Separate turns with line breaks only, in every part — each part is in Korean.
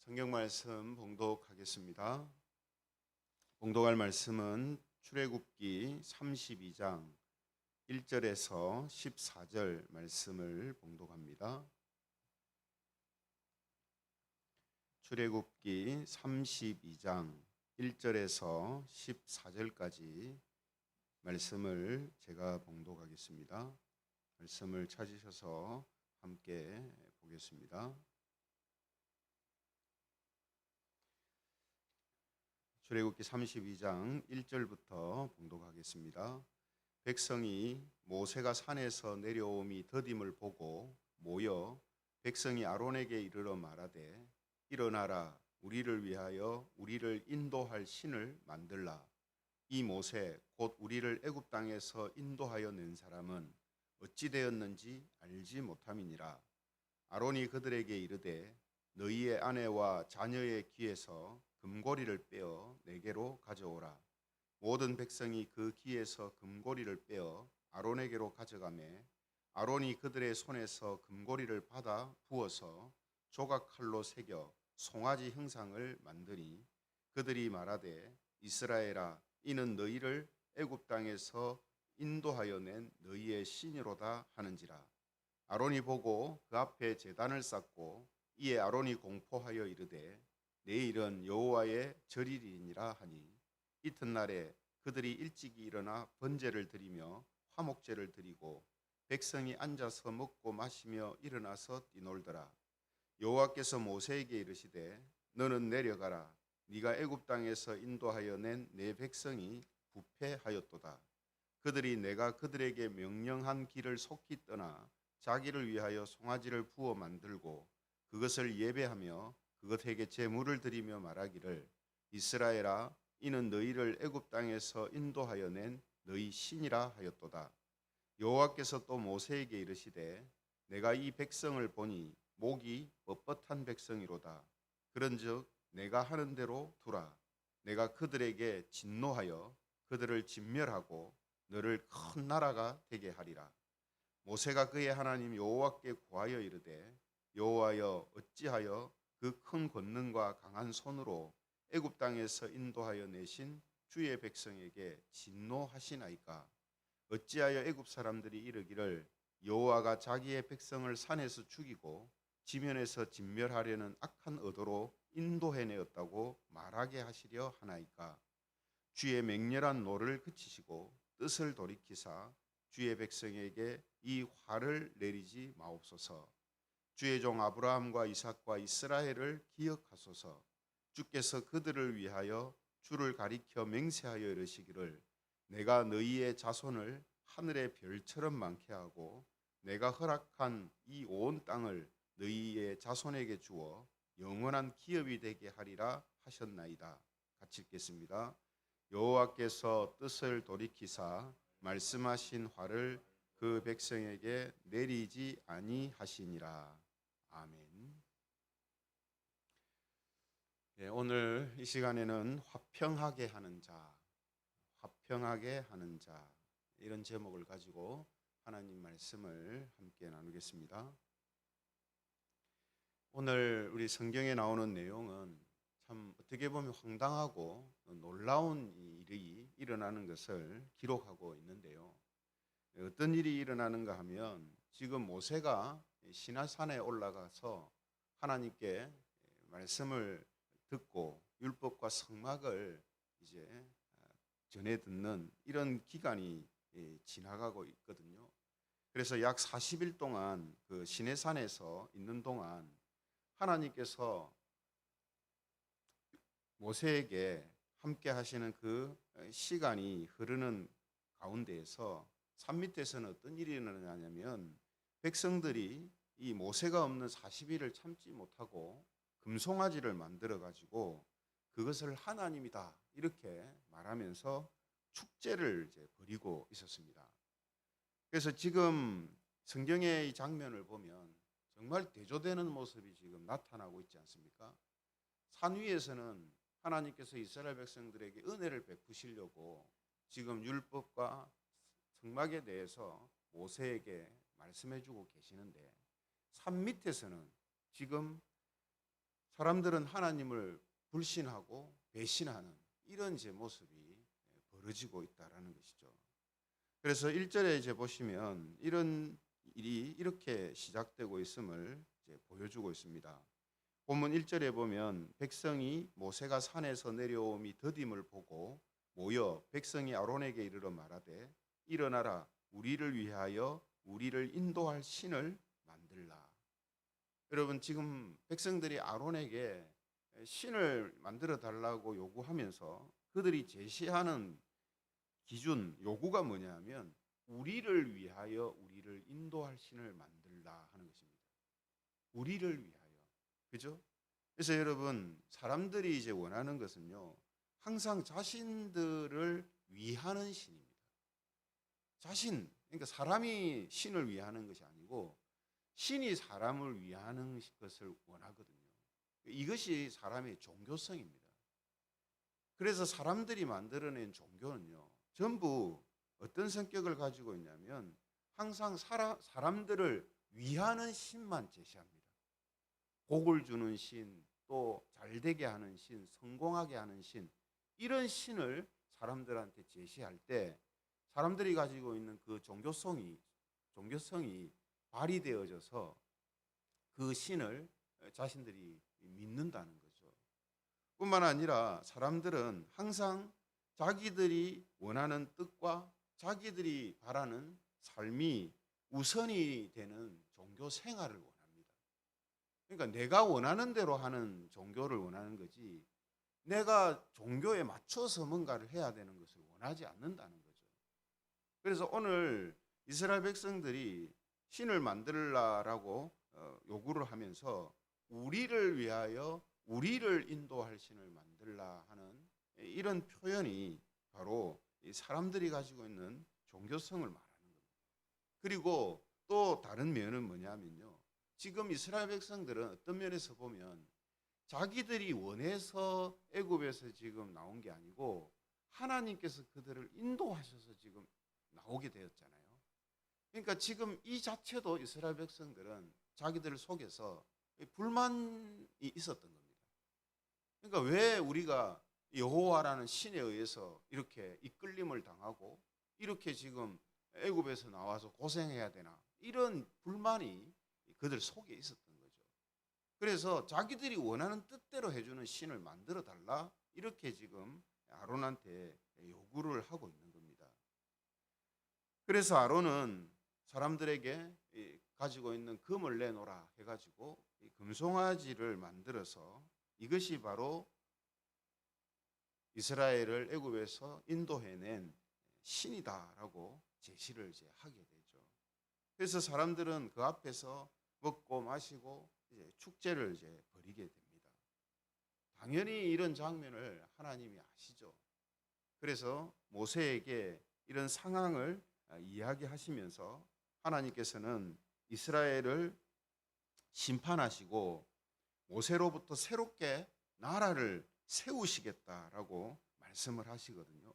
성경 말씀 봉독하겠습니다. 봉독할 말씀은 출애굽기 32장 1절에서 14절 말씀을 봉독합니다. 출애굽기 32장 1절에서 14절까지 말씀을 제가 봉독하겠습니다. 말씀을 찾으셔서 함께 보겠습니다. 출애굽기 32장 1절부터 봉독하겠습니다. 백성이 모세가 산에서 내려옴이 더딤을 보고 모여 백성이 아론에게 이르러 말하되 일어나라, 우리를 위하여 우리를 인도할 신을 만들라. 이 모세 곧 우리를 애굽 땅에서 인도하여 낸 사람은 어찌 되었는지 알지 못함이니라. 아론이 그들에게 이르되 너희의 아내와 자녀의 귀에서 금고리를 빼어 내게로 가져오라. 모든 백성이 그 귀에서 금고리를 빼어 아론에게로 가져가매 아론이 그들의 손에서 금고리를 받아 부어서 조각칼로 새겨 송아지 형상을 만드니 그들이 말하되 이스라엘아, 이는 너희를 애굽 땅에서 인도하여 낸 너희의 신이로다 하는지라. 아론이 보고 그 앞에 제단을 쌓고 이에 아론이 공포하여 이르되 내일은 여호와의 절일이니라 하니 이튿날에 그들이 일찍이 일어나 번제를 드리며 화목제를 드리고 백성이 앉아서 먹고 마시며 일어나서 뛰놀더라. 여호와께서 모세에게 이르시되 너는 내려가라. 네가 애굽 땅에서 인도하여 낸 내 백성이 부패하였도다. 그들이 내가 그들에게 명령한 길을 속히 떠나 자기를 위하여 송아지를 부어 만들고 그것을 예배하며 그것에게 제물을 드리며 말하기를 이스라엘아, 이는 너희를 애굽 땅에서 인도하여 낸 너희 신이라 하였도다. 여호와께서 또 모세에게 이르시되 내가 이 백성을 보니 목이 뻣뻣한 백성이로다. 그런즉 내가 하는 대로 두라. 내가 그들에게 진노하여 그들을 진멸하고 너를 큰 나라가 되게 하리라. 모세가 그의 하나님 여호와께 구하여 이르되 여호와여, 어찌하여 그 큰 권능과 강한 손으로 애굽 땅에서 인도하여 내신 주의 백성에게 진노하시나이까? 어찌하여 애굽 사람들이 이르기를 여호와가 자기의 백성을 산에서 죽이고 지면에서 진멸하려는 악한 의도로 인도해내었다고 말하게 하시려 하나이까? 주의 맹렬한 노를 그치시고 뜻을 돌이키사 주의 백성에게 이 화를 내리지 마옵소서. 주의 종 아브라함과 이삭과 이스라엘을 기억하소서. 주께서 그들을 위하여 주를 가리켜 맹세하여 이르시기를 내가 너희의 자손을 하늘의 별처럼 많게 하고 내가 허락한 이 온 땅을 너희의 자손에게 주어 영원한 기업이 되게 하리라 하셨나이다. 같이 읽겠습니다. 여호와께서 뜻을 돌이키사 말씀하신 화를 그 백성에게 내리지 아니하시니라. 아멘. 오늘 이 시간에는 화평하게 하는 자, 화평하게 하는 자, 이런 제목을 가지고 하나님 말씀을 함께 나누겠습니다. 오늘 우리 성경에 나오는 내용은 참 어떻게 보면 황당하고 놀라운 일이 일어나는 것을 기록하고 있는데요. 어떤 일이 일어나는가 하면 지금 모세가 시내산에 올라가서 하나님께 말씀을 듣고 율법과 성막을 이제 전해 듣는 이런 기간이 지나가고 있거든요. 그래서 약 40일 동안 그 시내산에서 있는 동안 하나님께서 모세에게 함께 하시는 그 시간이 흐르는 가운데에서 산 밑에서는 어떤 일이 일어나냐면 백성들이 이 모세가 없는 40일을 참지 못하고 금송아지를 만들어 가지고 그것을 하나님이다 이렇게 말하면서 축제를 이제 벌이고 있었습니다. 그래서 지금 성경의 이 장면을 보면 정말 대조되는 모습이 지금 나타나고 있지 않습니까? 산 위에서는 하나님께서 이스라엘 백성들에게 은혜를 베푸시려고 지금 율법과 성막에 대해서 모세에게 말씀해 주고 계시는데 산 밑에서는 지금 사람들은 하나님을 불신하고 배신하는 이런 이제 모습이 벌어지고 있다라는 것이죠. 그래서 1절에 이제 보시면 이런 일이 이렇게 시작되고 있음을 이제 보여주고 있습니다. 본문 1절에 보면 백성이 모세가 산에서 내려옴이 더딤을 보고 모여 백성이 아론에게 이르러 말하되 일어나라 우리를 위하여 우리를 인도할 신을 만들라. 여러분 지금 백성들이 아론에게 신을 만들어 달라고 요구하면서 그들이 제시하는 기준 요구가 뭐냐면 우리를 위하여 우리를 인도할 신을 만들라 하는 것입니다. 우리를 위하여. 그죠? 그래서 여러분 사람들이 이제 원하는 것은요. 항상 자신들을 위하는 신입니다. 그러니까 사람이 신을 위하는 것이 아니고 신이 사람을 위하는 것을 원하거든요. 이것이 사람의 종교성입니다. 그래서 사람들이 만들어낸 종교는요. 전부 어떤 성격을 가지고 있냐면 항상 사람들을 위하는 신만 제시합니다. 복을 주는 신, 또 잘되게 하는 신, 성공하게 하는 신, 이런 신을 사람들한테 제시할 때 사람들이 가지고 있는 그 종교성이 발휘되어져서 그 신을 자신들이 믿는다는 거죠. 뿐만 아니라 사람들은 항상 자기들이 원하는 뜻과 자기들이 바라는 삶이 우선이 되는 종교 생활을 원합니다. 그러니까 내가 원하는 대로 하는 종교를 원하는 거지 내가 종교에 맞춰서 뭔가를 해야 되는 것을 원하지 않는다는 거죠. 그래서 오늘 이스라엘 백성들이 신을 만들라라고 요구를 하면서 우리를 위하여 우리를 인도할 신을 만들라 하는 이런 표현이 바로 사람들이 가지고 있는 종교성을 말하는 겁니다. 그리고 또 다른 면은 뭐냐면요. 지금 이스라엘 백성들은 어떤 면에서 보면 자기들이 원해서 애굽에서 지금 나온 게 아니고 하나님께서 그들을 인도하셔서 지금 나오게 되었잖아요. 그러니까 지금 이 자체도 이스라엘 백성들은 자기들 속에서 불만이 있었던 겁니다. 그러니까 왜 우리가 여호와라는 신에 의해서 이렇게 이끌림을 당하고 이렇게 지금 애굽에서 나와서 고생해야 되나 이런 불만이 그들 속에 있었던 거죠. 그래서 자기들이 원하는 뜻대로 해주는 신을 만들어 달라 이렇게 지금 아론한테 요구를 하고 있는 겁니다. 그래서 아론은 사람들에게 가지고 있는 금을 내놓으라 해가지고 금송아지를 만들어서 이것이 바로 이스라엘을 애굽에서 인도해낸 신이다라고 제시를 이제 하게 되죠. 그래서 사람들은 그 앞에서 먹고 마시고 이제 축제를 이제 벌이게 됩니다. 당연히 이런 장면을 하나님이 아시죠. 그래서 모세에게 이런 상황을 이야기하시면서 하나님께서는 이스라엘을 심판하시고 모세로부터 새롭게 나라를 세우시겠다라고 말씀을 하시거든요.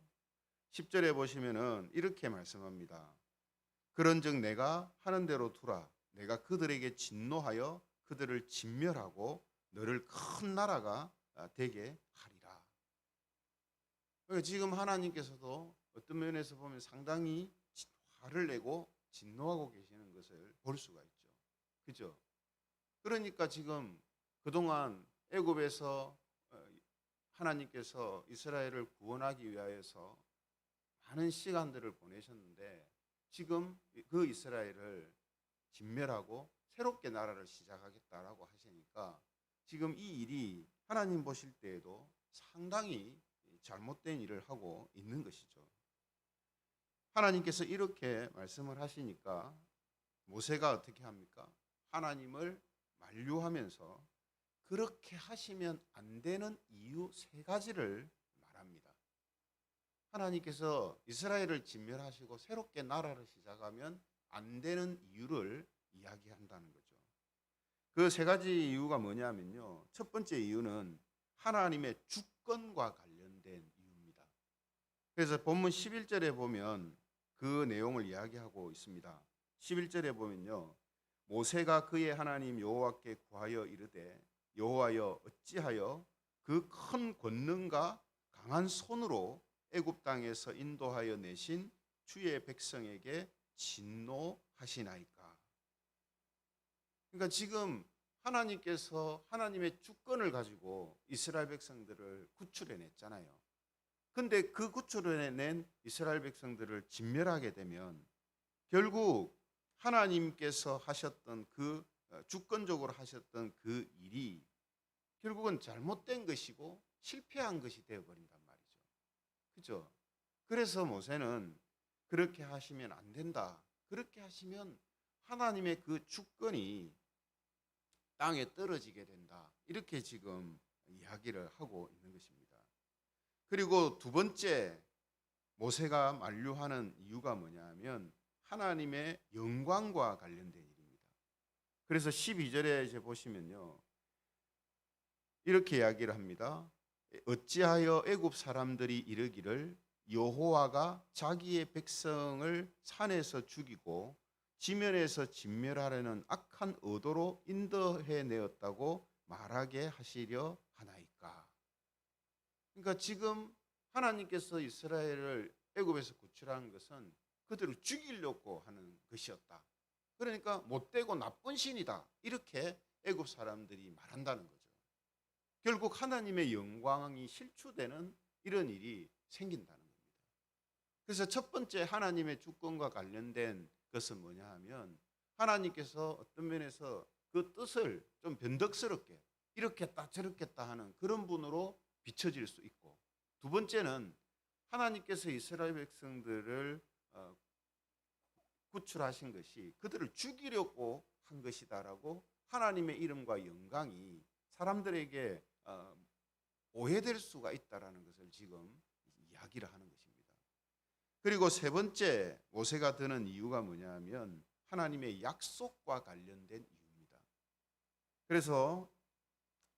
10절에 보시면은 이렇게 말씀합니다. 그런즉 내가 하는 대로 두라. 내가 그들에게 진노하여 그들을 진멸하고 너를 큰 나라가 되게 하리라. 지금 하나님께서도 어떤 면에서 보면 상당히 화를 내고 진노하고 계시는 것을 볼 수가 있죠. 그죠? 그러니까 지금 그동안 애굽에서 하나님께서 이스라엘을 구원하기 위하여서 많은 시간들을 보내셨는데 지금 그 이스라엘을 진멸하고 새롭게 나라를 시작하겠다라고 하시니까 지금 이 일이 하나님 보실 때에도 상당히 잘못된 일을 하고 있는 것이죠. 하나님께서 이렇게 말씀을 하시니까 모세가 어떻게 합니까? 하나님을 만류하면서 그렇게 하시면 안 되는 이유 3가지를 말합니다. 하나님께서 이스라엘을 진멸하시고 새롭게 나라를 시작하면 안 되는 이유를 이야기한다는 거죠. 그 3가지 이유가 뭐냐면요. 첫 번째 이유는 하나님의 주권과 관련된 이유입니다. 그래서 본문 11절에 보면 그 내용을 이야기하고 있습니다. 11절에 보면요. 모세가 그의 하나님 여호와께 구하여 이르되 여호와여 어찌하여 그 큰 권능과 강한 손으로 애굽 땅에서 인도하여 내신 주의 백성에게 진노하시나이까. 그러니까 지금 하나님께서 하나님의 주권을 가지고 이스라엘 백성들을 구출해 냈잖아요. 근데 그 구출해낸 이스라엘 백성들을 진멸하게 되면 결국 하나님께서 하셨던 그 주권적으로 하셨던 그 일이 결국은 잘못된 것이고 실패한 것이 되어버린단 말이죠. 그죠? 그래서 모세는 그렇게 하시면 안 된다. 그렇게 하시면 하나님의 그 주권이 땅에 떨어지게 된다. 이렇게 지금 이야기를 하고 있는 것입니다. 그리고 두 번째 모세가 만류하는 이유가 뭐냐면 하나님의 영광과 관련된 일입니다. 그래서 12절에 이제 보시면요. 이렇게 이야기를 합니다. 어찌하여 애굽 사람들이 이르기를 여호와가 자기의 백성을 산에서 죽이고 지면에서 진멸하려는 악한 의도로 인도해 내었다고 말하게 하시려 하나이까. 그러니까 지금 하나님께서 이스라엘을 애굽에서 구출한 것은 그들을 죽이려고 하는 것이었다. 그러니까 못되고 나쁜 신이다. 이렇게 애굽 사람들이 말한다는 거죠. 결국 하나님의 영광이 실추되는 이런 일이 생긴다는 겁니다. 그래서 첫 번째 하나님의 주권과 관련된 것은 뭐냐 하면 하나님께서 어떤 면에서 그 뜻을 좀 변덕스럽게 이렇게 했다 저렇게 했다 하는 그런 분으로 비춰질 수 있고, 두 번째는 하나님께서 이스라엘 백성들을 구출하신 것이 그들을 죽이려고 한 것이다라고 하나님의 이름과 영광이 사람들에게 오해될 수가 있다라는 것을 지금 이야기를 하는 것입니다. 그리고 세 번째 모세가 드는 이유가 뭐냐면 하나님의 약속과 관련된 이유입니다. 그래서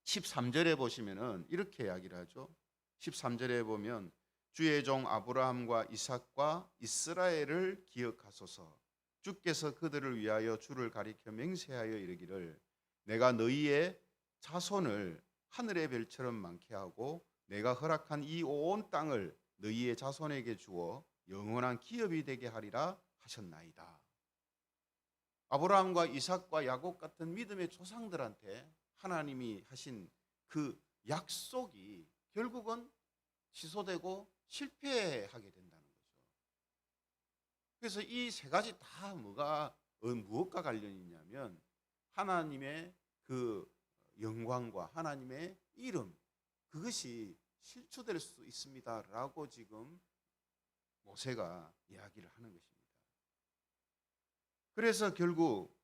13절에 보시면은 이렇게 이야기를 하죠. 13절에 보면 주의 종 아브라함과 이삭과 이스라엘을 기억하소서. 주께서 그들을 위하여 주를 가리켜 맹세하여 이르기를 내가 너희의 자손을 하늘의 별처럼 많게 하고 내가 허락한 이 온 땅을 너희의 자손에게 주어 영원한 기업이 되게 하리라 하셨나이다. 아브라함과 이삭과 야곱 같은 믿음의 조상들한테 하나님이 하신 그 약속이 결국은 취소되고 실패하게 된다는 거죠. 그래서 이 세 가지 다 무엇과 관련이 있냐면 하나님의 그 영광과 하나님의 이름, 그것이 실추될 수 있습니다라고 지금 모세가 이야기를 하는 것입니다. 그래서 결국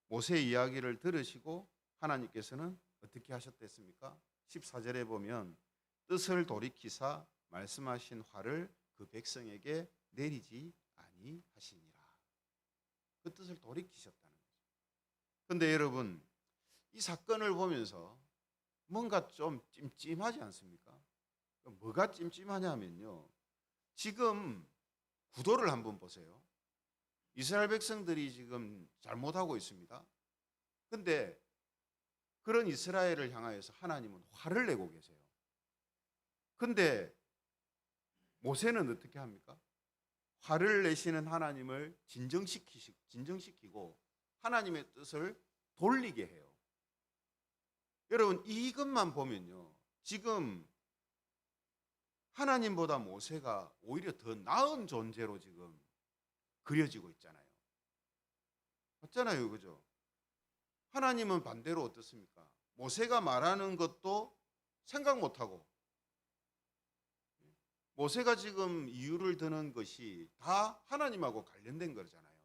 모세의 이야기를 들으시고 하나님께서는 어떻게 하셨댔습니까? 14절에 보면 뜻을 돌이키사 말씀하신 화를 그 백성에게 내리지 아니하시니라. 그 뜻을 돌이키셨다는 거죠. 그런데 여러분, 이 사건을 보면서 뭔가 좀 찜찜하지 않습니까? 뭐가 찜찜하냐면요, 지금 구도를 한번 보세요. 이스라엘 백성들이 지금 잘못하고 있습니다. 그런데 그런 이스라엘을 향하여서 하나님은 화를 내고 계세요. 그런데 모세는 어떻게 합니까? 화를 내시는 하나님을 진정시키고 하나님의 뜻을 돌리게 해요. 여러분, 이것만 보면요, 지금 하나님보다 모세가 오히려 더 나은 존재로 지금 그려지고 있잖아요. 맞잖아요, 그죠? 하나님은 반대로 어떻습니까? 모세가 말하는 것도 생각 못하고, 모세가 지금 이유를 드는 것이 다 하나님하고 관련된 거잖아요.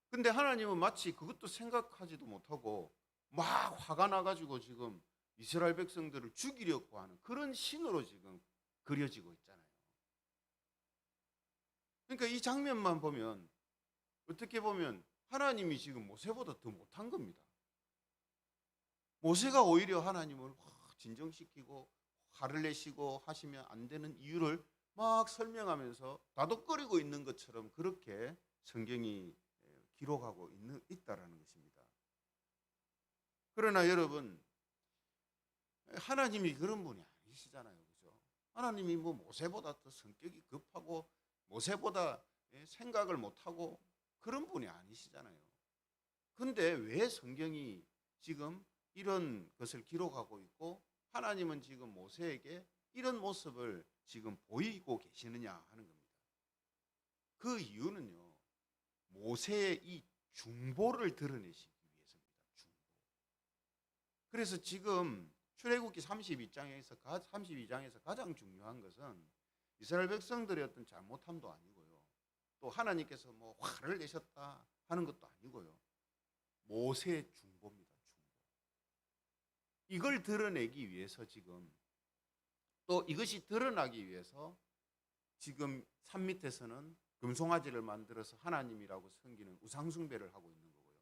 근데 하나님은 마치 그것도 생각하지도 못하고 막 화가 나가지고 지금 이스라엘 백성들을 죽이려고 하는 그런 신으로 지금 그려지고 있잖아요. 그러니까 이 장면만 보면 어떻게 보면 하나님이 지금 모세보다 더 못한 겁니다. 모세가 오히려 하나님을 진정시키고 화를 내시고 하시면 안 되는 이유를 막 설명하면서 다독거리고 있는 것처럼 그렇게 성경이 기록하고 있다라는 것입니다. 그러나 여러분, 하나님이 그런 분이 아니시잖아요. 그죠? 하나님이 뭐 모세보다 더 성격이 급하고 모세보다 생각을 못하고 그런 분이 아니시잖아요. 근데 왜 성경이 지금 이런 것을 기록하고 있고 하나님은 지금 모세에게 이런 모습을 지금 보이고 계시느냐 하는 겁니다. 그 이유는요. 모세의 이 중보를 드러내시기 위해서입니다. 중보. 그래서 지금 출애굽기 32장에서 가장 중요한 것은 이스라엘 백성들의 어떤 잘못함도 아니고요. 또 하나님께서 뭐 화를 내셨다 하는 것도 아니고요. 모세의 중보입니다. 중보. 이걸 드러내기 위해서 지금 또 이것이 드러나기 위해서 지금 산 밑에서는 금송아지를 만들어서 하나님이라고 섬기는 우상숭배를 하고 있는 거고요.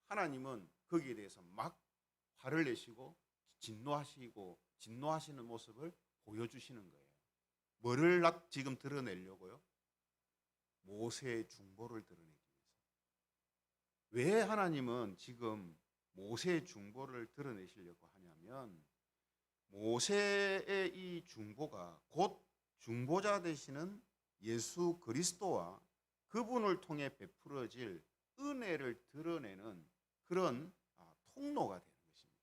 하나님은 거기에 대해서 막 화를 내시고 진노하시는 모습을 보여주시는 거예요. 뭐를 지금 드러내려고요? 모세의 중보를 드러내기 위해서. 왜 하나님은 지금 모세의 중보를 드러내시려고 하냐면 모세의 이 중보가 곧 중보자 되시는 예수 그리스도와 그분을 통해 베풀어질 은혜를 드러내는 그런 통로가 되는 것입니다.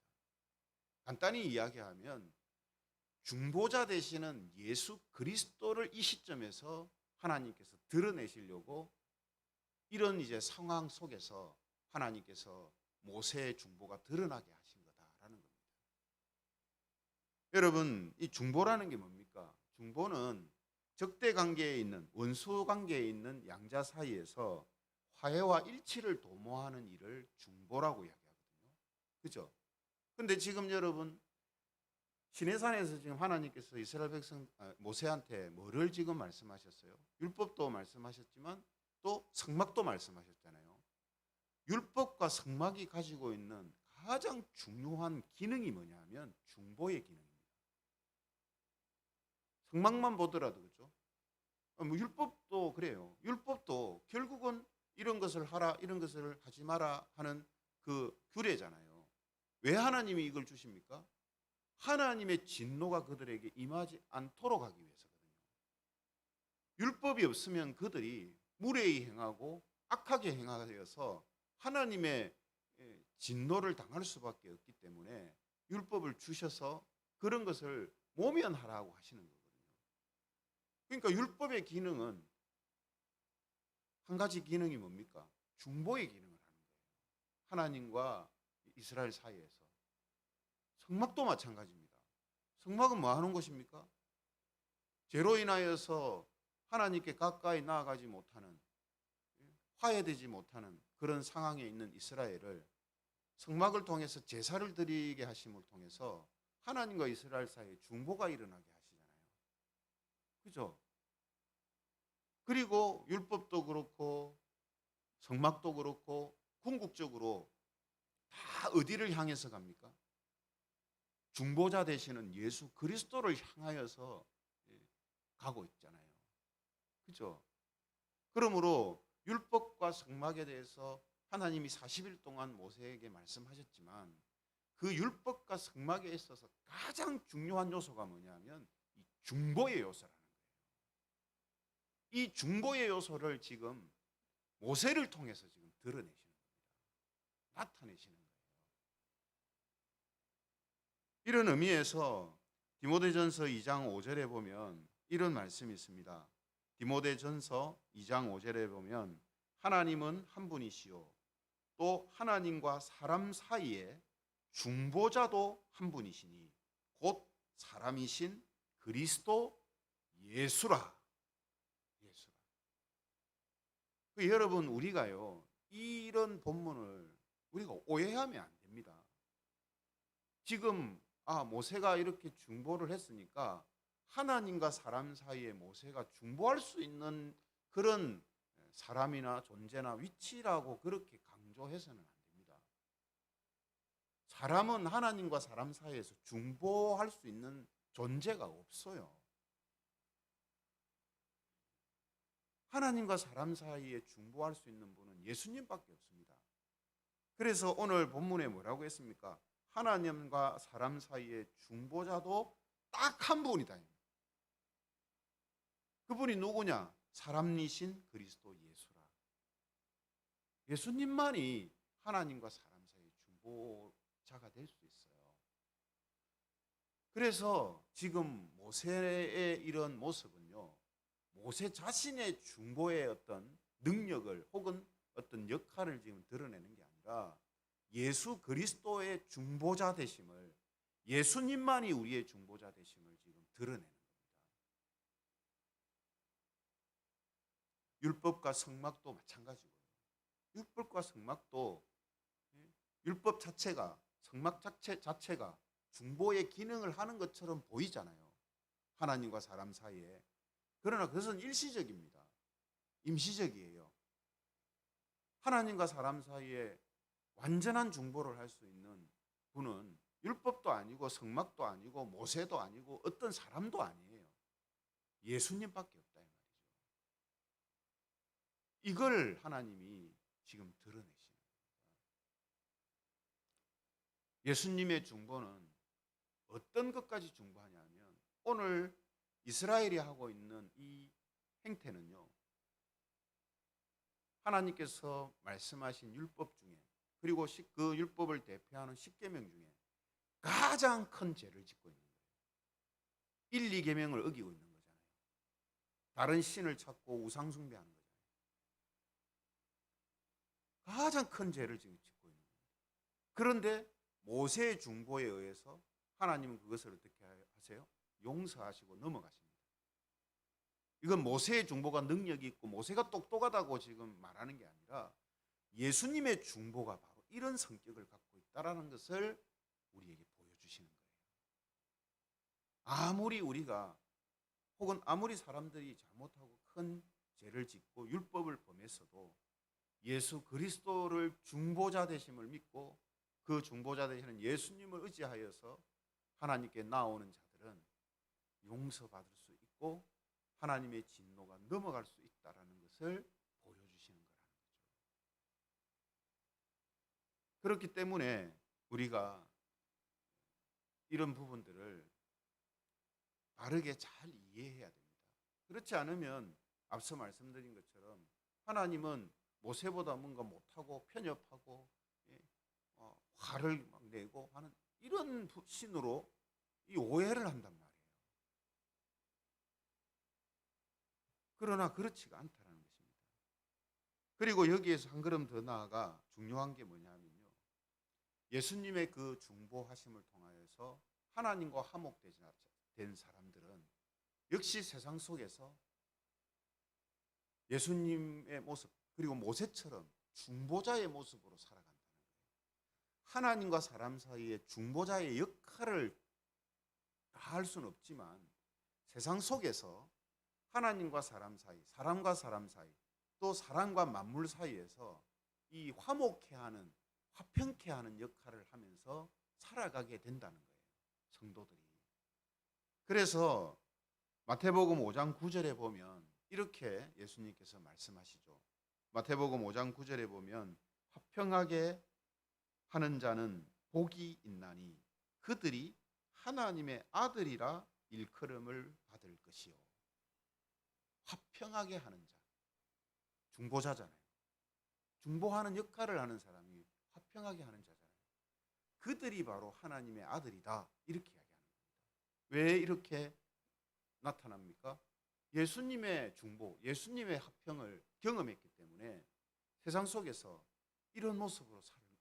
간단히 이야기하면 중보자 되시는 예수 그리스도를 이 시점에서 하나님께서 드러내시려고 이런 이제 상황 속에서 하나님께서 모세의 중보가 드러나게 하신 거다라는 겁니다. 여러분, 이 중보라는 게 뭡니까? 중보는 적대 관계에 있는 원수 관계에 있는 양자 사이에서 화해와 일치를 도모하는 일을 중보라고 이야기하거든요. 그죠? 근데 지금 여러분 시내산에서 지금 하나님께서 이스라엘 백성 모세한테 뭐를 지금 말씀하셨어요? 율법도 말씀하셨지만 또 성막도 말씀하셨잖아요. 율법과 성막이 가지고 있는 가장 중요한 기능이 뭐냐면 중보의 기능입니다. 성막만 보더라도 그렇죠? 뭐 율법도 그래요. 율법도 결국은 이런 것을 하라, 이런 것을 하지 마라 하는 그 규례잖아요. 왜 하나님이 이걸 주십니까? 하나님의 진노가 그들에게 임하지 않도록 하기 위해서거든요. 율법이 없으면 그들이 무례히 행하고 악하게 행하여서 하나님의 진노를 당할 수밖에 없기 때문에 율법을 주셔서 그런 것을 모면하라고 하시는 거거든요. 그러니까 율법의 기능은 한 가지 기능이 뭡니까? 중보의 기능을 하는 거예요. 하나님과 이스라엘 사이에서. 성막도 마찬가지입니다. 성막은 뭐 하는 곳입니까? 죄로 인하여서 하나님께 가까이 나아가지 못하는, 화해되지 못하는 그런 상황에 있는 이스라엘을 성막을 통해서 제사를 드리게 하심을 통해서 하나님과 이스라엘 사이에 중보가 일어나게 하시잖아요. 그죠? 그리고 율법도 그렇고 성막도 그렇고 궁극적으로 다 어디를 향해서 갑니까? 중보자 되시는 예수 그리스도를 향하여서 가고 있잖아요. 그죠? 그러므로 율법과 성막에 대해서 하나님이 40일 동안 모세에게 말씀하셨지만 그 율법과 성막에 있어서 가장 중요한 요소가 뭐냐면 이 중보의 요소라는 거예요. 이 중보의 요소를 지금 모세를 통해서 지금 드러내시는 겁니다. 나타내시는 거예요. 이런 의미에서 디모데전서 2장 5절에 보면 이런 말씀이 있습니다. 디모데전서 2장 5절에 보면 하나님은 한 분이시요 또 하나님과 사람 사이에 중보자도 한 분이시니 곧 사람이신 그리스도 예수라. 여러분 우리가요 이런 본문을 우리가 오해하면 안 됩니다. 지금 모세가 이렇게 중보를 했으니까 하나님과 사람 사이에 모세가 중보할 수 있는 그런 사람이나 존재나 위치라고 그렇게 강조해서는 안 됩니다. 사람은 하나님과 사람 사이에서 중보할 수 있는 존재가 없어요. 하나님과 사람 사이에 중보할 수 있는 분은 예수님밖에 없습니다. 그래서 오늘 본문에 뭐라고 했습니까? 하나님과 사람 사이의 중보자도 딱 한 분이다. 그분이 누구냐? 사람이신 그리스도 예수라. 예수님만이 하나님과 사람 사이의 중보자가 될 수 있어요. 그래서 지금 모세의 이런 모습은요, 모세 자신의 중보의 어떤 능력을 혹은 어떤 역할을 지금 드러내는 게 아니라 예수 그리스도의 중보자 되심을, 예수님만이 우리의 중보자 되심을 지금 드러내는 겁니다. 율법과 성막도 마찬가지고요. 율법과 성막도, 율법 자체가, 성막 자체가 중보의 기능을 하는 것처럼 보이잖아요. 하나님과 사람 사이에. 그러나 그것은 일시적입니다. 임시적이에요. 하나님과 사람 사이에 완전한 중보를 할 수 있는 분은 율법도 아니고 성막도 아니고 모세도 아니고 어떤 사람도 아니에요. 예수님밖에 없다 이 말이죠. 이걸 하나님이 지금 드러내시는 겁니다. 예수님의 중보는 어떤 것까지 중보하냐면 오늘 이스라엘이 하고 있는 이 행태는요, 하나님께서 말씀하신 율법 중에, 그리고 그 율법을 대표하는 십계명 중에 가장 큰 죄를 짓고 있는 거예요. 1, 2계명을 어기고 있는 거잖아요. 다른 신을 찾고 우상 숭배하는 거잖아요. 가장 큰 죄를 지금 짓고 있는 겁니다. 그런데 모세의 중보에 의해서 하나님은 그것을 어떻게 하세요? 용서하시고 넘어가십니다. 이건 모세의 중보가 능력이 있고 모세가 똑똑하다고 지금 말하는 게 아니라 예수님의 중보가 바로 이런 성격을 갖고 있다는 것을 우리에게 보여주시는 거예요. 아무리 우리가 혹은 아무리 사람들이 잘못하고 큰 죄를 짓고 율법을 범했어도 예수 그리스도를 중보자 되심을 믿고 그 중보자 되시는 예수님을 의지하여서 하나님께 나오는 자들은 용서받을 수 있고 하나님의 진노가 넘어갈 수 있다는 것을 보여주시는 거라는 거죠. 그렇기 때문에 우리가 이런 부분들을 바르게 잘 이해해야 됩니다. 그렇지 않으면 앞서 말씀드린 것처럼 하나님은 모세보다 뭔가 못하고 편협하고 화를 막 내고 하는 이런 신으로 이 오해를 한단 말이에요. 그러나 그렇지가 않다는 것입니다. 그리고 여기에서 한 걸음 더 나아가 중요한 게 뭐냐면요, 예수님의 그 중보하심을 통하여서 하나님과 화목된 사람들은 역시 세상 속에서 예수님의 모습 그리고 모세처럼 중보자의 모습으로 살아간다는 거예요. 하나님과 사람 사이에 중보자의 역할을 다 할 수는 없지만 세상 속에서 하나님과 사람 사이, 사람과 사람 사이, 또 사람과 만물 사이에서 이 화목케 하는, 화평케 하는 역할을 하면서 살아가게 된다는 거예요. 성도들이. 그래서 마태복음 5장 9절에 보면 이렇게 예수님께서 말씀하시죠. 마태복음 5장 9절에 보면 화평하게 하는 자는 복이 있나니 그들이 하나님의 아들이라 일컬음을 받을 것이요. 화평하게 하는 자, 중보자잖아요. 중보하는 역할을 하는 사람이 화평하게 하는 자잖아요. 그들이 바로 하나님의 아들이다 이렇게 이야기하는 겁니다. 왜 이렇게 나타납니까? 예수님의 중보, 예수님의 화평을 경험했기 때문에 세상 속에서 이런 모습으로 사는 거예요.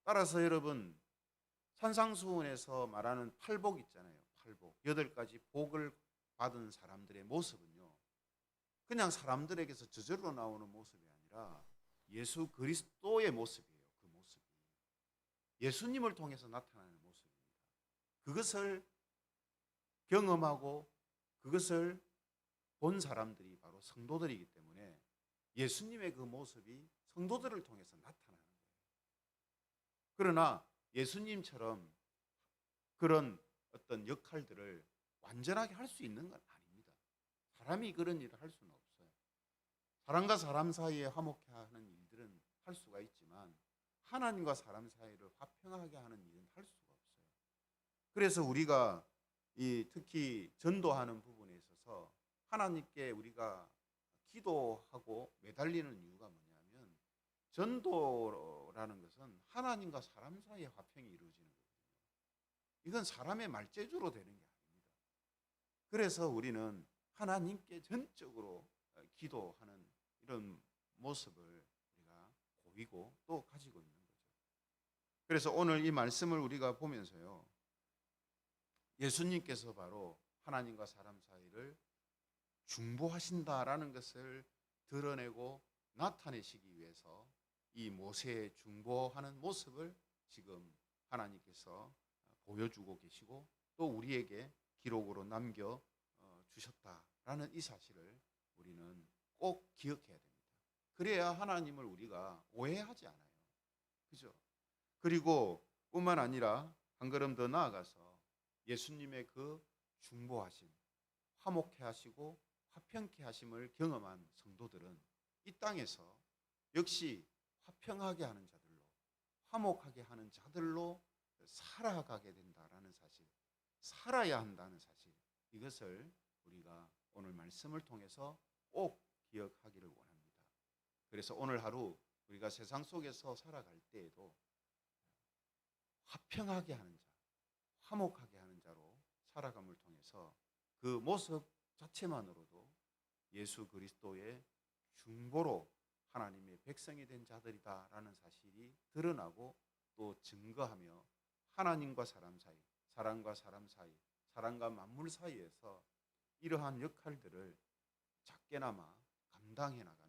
따라서 여러분, 산상수훈에서 말하는 팔복 있잖아요. 팔복, 8가지 복을 받은 사람들의 모습은요, 그냥 사람들에게서 저절로 나오는 모습이 아니라 예수 그리스도의 모습이에요. 그 모습이 예수님을 통해서 나타나는 모습입니다. 그것을 경험하고 그것을 본 사람들이 바로 성도들이기 때문에 예수님의 그 모습이 성도들을 통해서 나타나는 거예요. 그러나 예수님처럼 그런 어떤 역할들을 완전하게 할 수 있는 건 아닙니다. 사람이 그런 일을 할 수는 없어요. 사람과 사람 사이에 화목해 하는 일들은 할 수가 있지만 하나님과 사람 사이를 화평하게 하는 일은 할 수가 없어요. 그래서 우리가 특히 전도하는 부분에 있어서 하나님께 우리가 기도하고 매달리는 이유가 뭐냐면, 전도라는 것은 하나님과 사람 사이의 화평이 이루어지는 거거든요. 이건 사람의 말재주로 되는 게 아닙니다. 그래서 우리는 하나님께 전적으로 기도하는 이런 모습을 우리가 보이고 또 가지고 있는 거죠. 그래서 오늘 이 말씀을 우리가 보면서요, 예수님께서 바로 하나님과 사람 사이를 중보하신다라는 것을 드러내고 나타내시기 위해서 이 모세의 중보하는 모습을 지금 하나님께서 보여주고 계시고 또 우리에게 기록으로 남겨 주셨다라는 이 사실을 우리는 꼭 기억해야 됩니다. 그래야 하나님을 우리가 오해하지 않아요. 그죠? 그리고 뿐만 아니라 한 걸음 더 나아가서 예수님의 그 중보하심, 화목해 하시고 화평케 하심을 경험한 성도들은 이 땅에서 역시 화평하게 하는 자들로, 화목하게 하는 자들로 살아가게 된다라는 사실, 살아야 한다는 사실, 이것을 우리가 오늘 말씀을 통해서 꼭 기억하기를 원합니다. 그래서 오늘 하루 우리가 세상 속에서 살아갈 때에도 화평하게 하는 자, 화목하게 하는 자로 살아감을 통해서 그 모습 자체만으로도 예수 그리스도의 중보로 하나님의 백성이 된 자들이다라는 사실이 드러나고 또 증거하며 하나님과 사람 사이, 사람과 사람 사이, 사람과 만물 사이에서 이러한 역할들을 작게나마 감당해 나가는